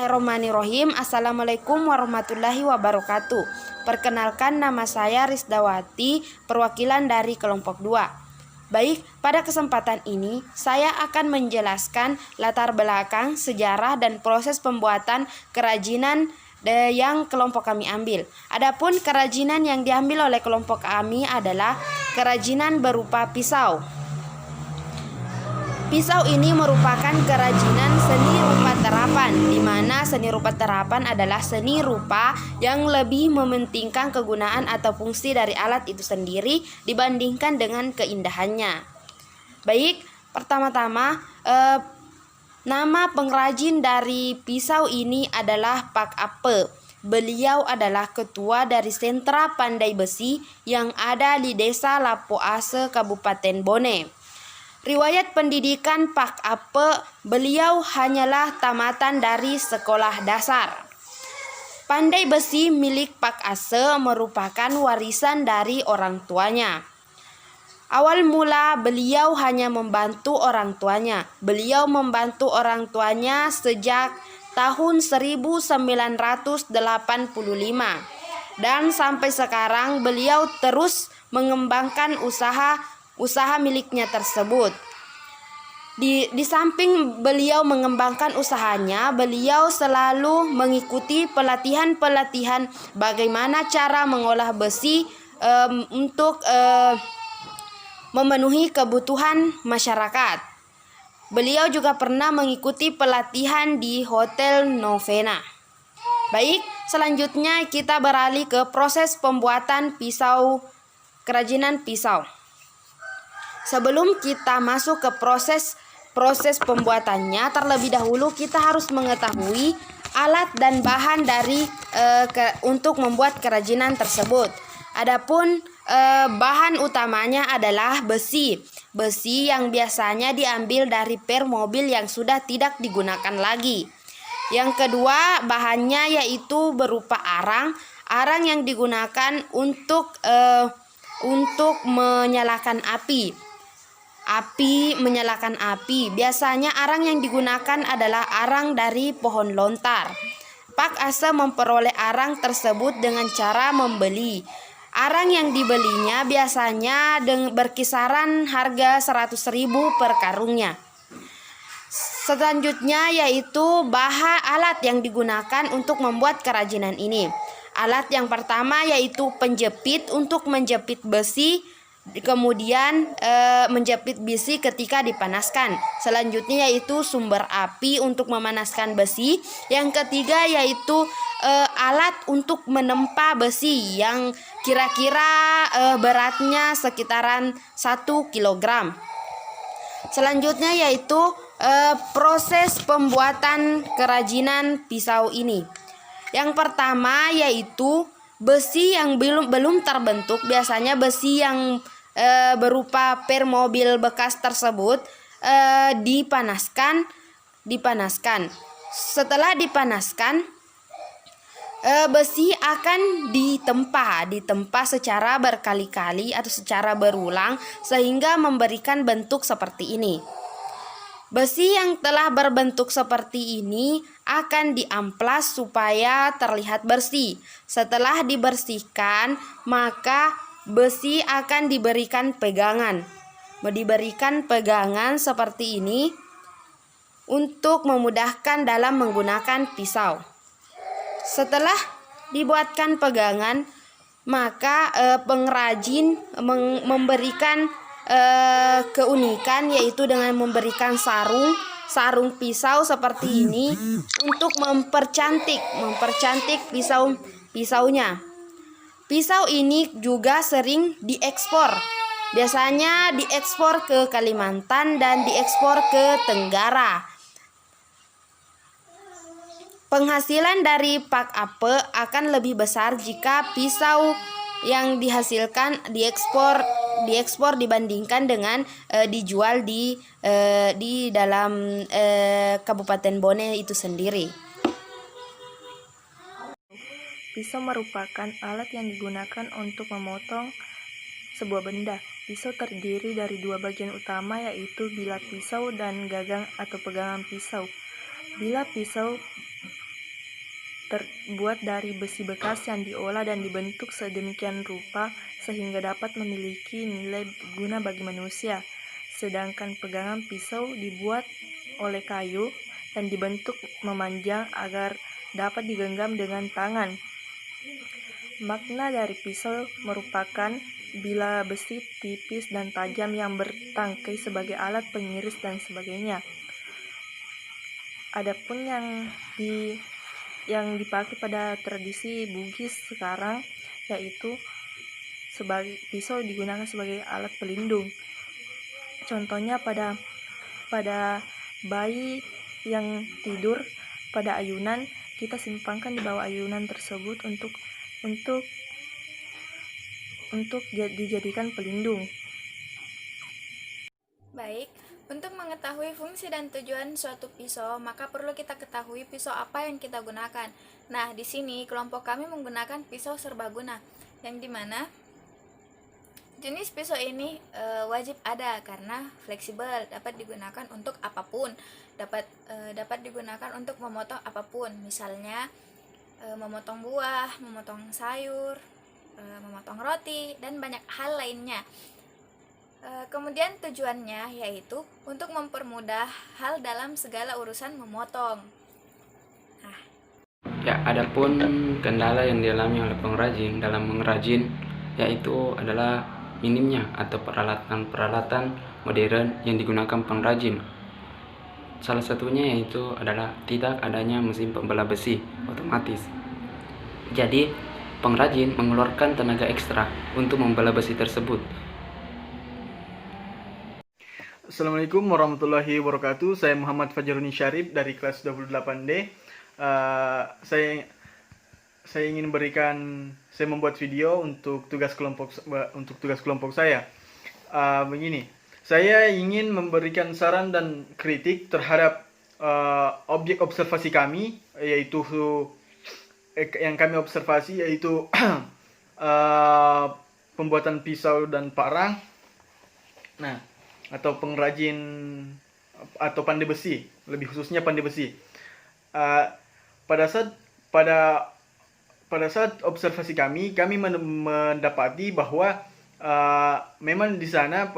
Bismillahirrahmanirrahim. Assalamualaikum warahmatullahi wabarakatuh. Perkenalkan, nama saya Risdawati, perwakilan dari kelompok 2. Baik, pada kesempatan ini saya akan menjelaskan latar belakang, sejarah, dan proses pembuatan kerajinan yang kelompok kami ambil. Adapun kerajinan yang diambil oleh kelompok kami adalah kerajinan berupa pisau. Pisau ini merupakan kerajinan seni rupa terapan, di mana seni rupa terapan adalah seni rupa yang lebih mementingkan kegunaan atau fungsi dari alat itu sendiri dibandingkan dengan keindahannya. Baik, pertama-tama nama pengrajin dari pisau ini adalah Pak Ape. Beliau adalah ketua dari sentra pandai besi yang ada di Desa Lapoase, Kabupaten Bone. Riwayat pendidikan Pak Ape, beliau hanyalah tamatan dari sekolah dasar. Pandai besi milik Pak Ase merupakan warisan dari orang tuanya. Awal mula beliau hanya membantu orang tuanya. Beliau membantu orang tuanya sejak tahun 1985. Dan sampai sekarang beliau terus mengembangkan usaha miliknya tersebut. Di samping beliau mengembangkan usahanya, beliau selalu mengikuti pelatihan-pelatihan bagaimana cara mengolah besi untuk memenuhi kebutuhan masyarakat. Beliau juga pernah mengikuti pelatihan di Hotel Novena. Baik, selanjutnya kita beralih ke proses pembuatan pisau, kerajinan pisau. Sebelum kita masuk ke proses pembuatannya, terlebih dahulu kita harus mengetahui alat dan bahan dari untuk membuat kerajinan tersebut. Adapun bahan utamanya adalah besi. Besi yang biasanya diambil dari per mobil yang sudah tidak digunakan lagi. Yang kedua, bahannya yaitu berupa arang. Arang yang digunakan untuk menyalakan api. Menyalakan api. Biasanya arang yang digunakan adalah arang dari pohon lontar. Pak Ase memperoleh arang tersebut dengan cara membeli. Arang yang dibelinya biasanya berkisaran harga 100.000 per karungnya. Selanjutnya yaitu alat yang digunakan untuk membuat kerajinan ini. Alat yang pertama yaitu penjepit untuk menjepit besi. Kemudian menjepit besi ketika dipanaskan. Selanjutnya yaitu sumber api untuk memanaskan besi. Yang ketiga yaitu alat untuk menempa besi yang kira-kira beratnya sekitaran 1 kg. Selanjutnya yaitu proses pembuatan kerajinan pisau ini. Yang pertama yaitu besi yang belum terbentuk. Biasanya besi yang berupa per mobil bekas tersebut dipanaskan. Setelah dipanaskan, besi akan ditempa secara berkali-kali atau secara berulang sehingga memberikan bentuk seperti ini. Besi yang telah berbentuk seperti ini akan diamplas supaya terlihat bersih. Setelah dibersihkan, maka besi akan diberikan pegangan. Seperti ini untuk memudahkan dalam menggunakan pisau. Setelah dibuatkan pegangan, maka pengrajin memberikan keunikan yaitu dengan memberikan sarung pisau seperti ini untuk mempercantik pisaunya. Pisau ini juga sering diekspor. Biasanya diekspor ke Kalimantan dan diekspor ke Tenggara. Penghasilan dari Pak Ape akan lebih besar jika pisau yang dihasilkan diekspor dibandingkan dengan dijual di dalam Kabupaten Bone itu sendiri. Pisau merupakan alat yang digunakan untuk memotong sebuah benda. Pisau terdiri dari 2 bagian utama, yaitu bilah pisau dan gagang atau pegangan pisau. Bilah pisau terbuat dari besi bekas yang diolah dan dibentuk sedemikian rupa sehingga dapat memiliki nilai guna bagi manusia. Sedangkan pegangan pisau dibuat oleh kayu dan dibentuk memanjang agar dapat digenggam dengan tangan. Makna dari pisau merupakan bilah besi tipis dan tajam yang bertangkai sebagai alat pengiris dan sebagainya. Adapun yang dipakai pada tradisi Bugis sekarang yaitu sebagai pisau digunakan sebagai alat pelindung. Contohnya pada bayi yang tidur pada ayunan, kita simpangkan di bawah ayunan tersebut untuk dijadikan pelindung. Baik, untuk mengetahui fungsi dan tujuan suatu pisau, maka perlu kita ketahui pisau apa yang kita gunakan. Nah, di sini kelompok kami menggunakan pisau serbaguna, yang dimana jenis pisau ini wajib ada karena fleksibel, dapat digunakan untuk apapun, dapat digunakan untuk memotong apapun, misalnya memotong buah, memotong sayur, memotong roti, dan banyak hal lainnya. Kemudian tujuannya yaitu untuk mempermudah hal dalam segala urusan memotong. Ya, adapun kendala yang dialami oleh pengrajin dalam mengrajin yaitu adalah minimnya atau peralatan modern yang digunakan pengrajin. Salah satunya yaitu adalah tidak adanya mesin pembelah besi otomatis. Jadi, pengrajin mengeluarkan tenaga ekstra untuk membelah besi tersebut. Assalamualaikum warahmatullahi wabarakatuh. Saya Muhammad Fajaruni Syarif dari kelas 28D. Saya ingin saya membuat video untuk tugas kelompok saya. Begini, saya ingin memberikan saran dan kritik terhadap objek observasi kami, yaitu yang kami observasi yaitu pembuatan pisau dan parang. Nah, atau pengrajin atau pandai besi, lebih khususnya pandai besi. Pada saat observasi kami mendapati bahwa memang di sana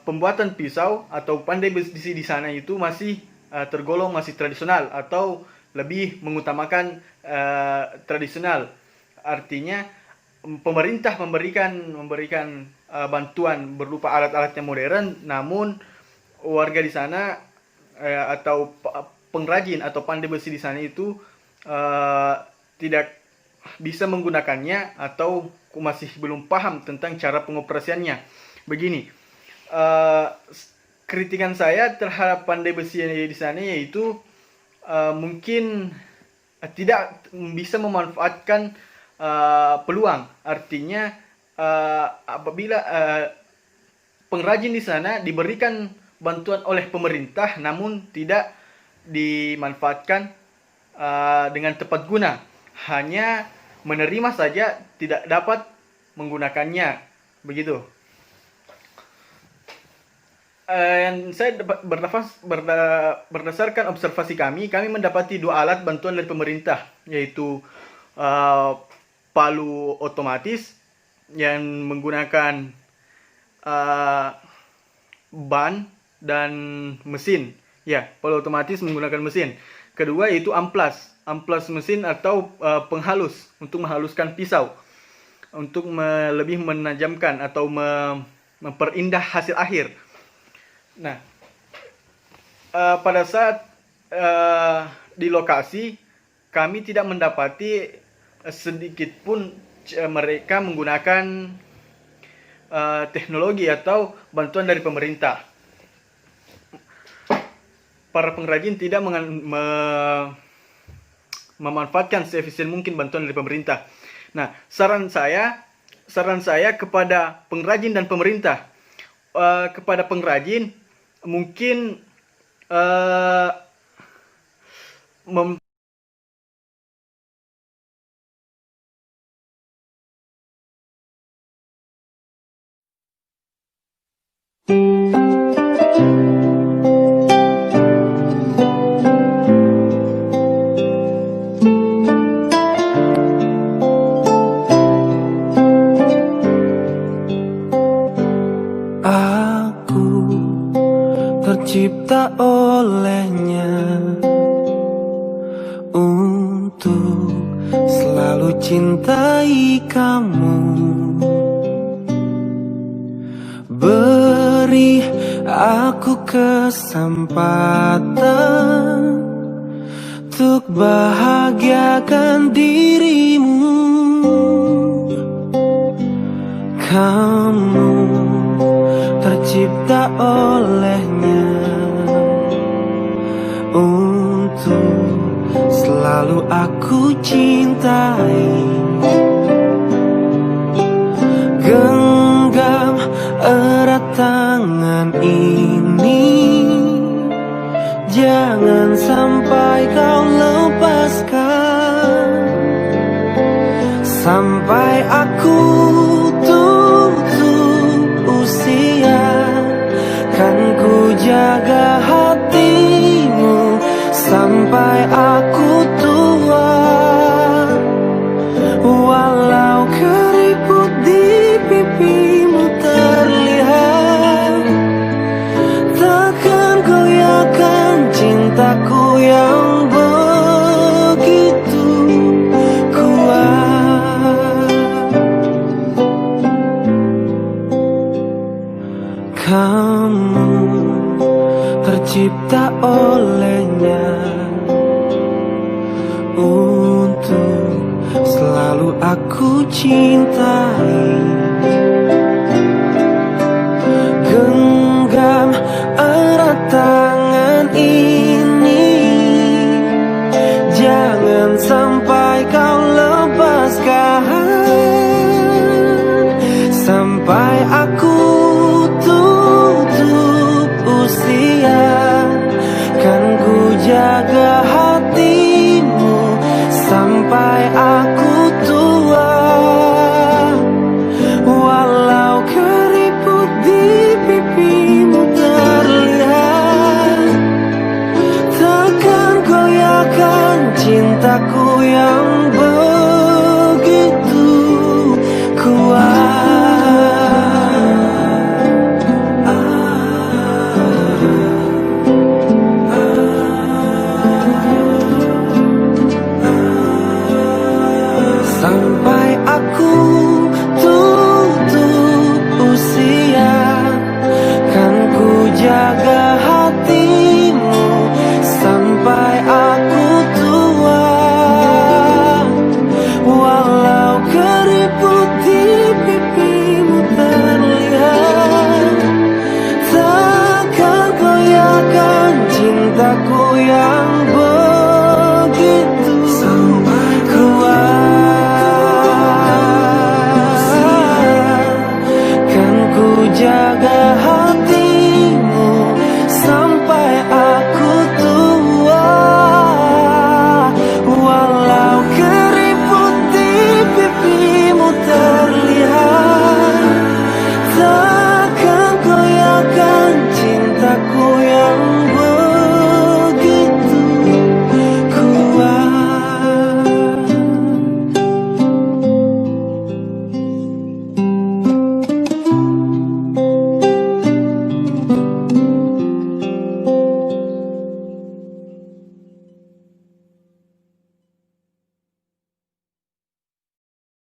pembuatan pisau atau pandai besi di sana itu masih tergolong masih tradisional atau lebih mengutamakan tradisional. Artinya pemerintah memberikan bantuan berupa alat-alat yang modern, namun warga di sana atau pengrajin atau pandai besi di sana itu tidak bisa menggunakannya atau masih belum paham tentang cara pengoperasiannya. Begini, kritikan saya terhadap pandai besi di sana yaitu mungkin tidak bisa memanfaatkan peluang. Artinya apabila pengrajin di sana diberikan bantuan oleh pemerintah namun tidak dimanfaatkan dengan tepat guna, hanya menerima saja, tidak dapat menggunakannya, begitu. Saya berdasarkan observasi kami mendapati dua alat bantuan dari pemerintah, yaitu palu otomatis yang menggunakan ban dan mesin. Ya, palu otomatis menggunakan mesin. Kedua yaitu amplas mesin atau penghalus untuk menghaluskan pisau, untuk lebih menajamkan atau memperindah hasil akhir. Nah, pada saat di lokasi kami tidak mendapati sedikit pun mereka menggunakan teknologi atau bantuan dari pemerintah. Para pengrajin tidak memanfaatkan seefisien mungkin bantuan dari pemerintah. Nah, saran saya kepada pengrajin dan pemerintah, kepada pengrajin mungkin tercipta olehnya untuk selalu cintai kamu. Beri aku kesempatan untuk bahagiakan dirimu. Kamu tercipta olehnya untuk selalu aku cintai. Genggam erat tangan ini, jangan sampai kau lepaskan. Sampai aku tutup usia, kan ku jaga hatimu sampai aku tua. Walau keriput di pipimu terlihat, takkan goyahkan cintaku yang begitu kuat. Kamu tercipta olehnya untuk selalu aku cintai. Genggam erat tangan ini, jangan sampai kau lepaskan. Sampai aku tutup usia,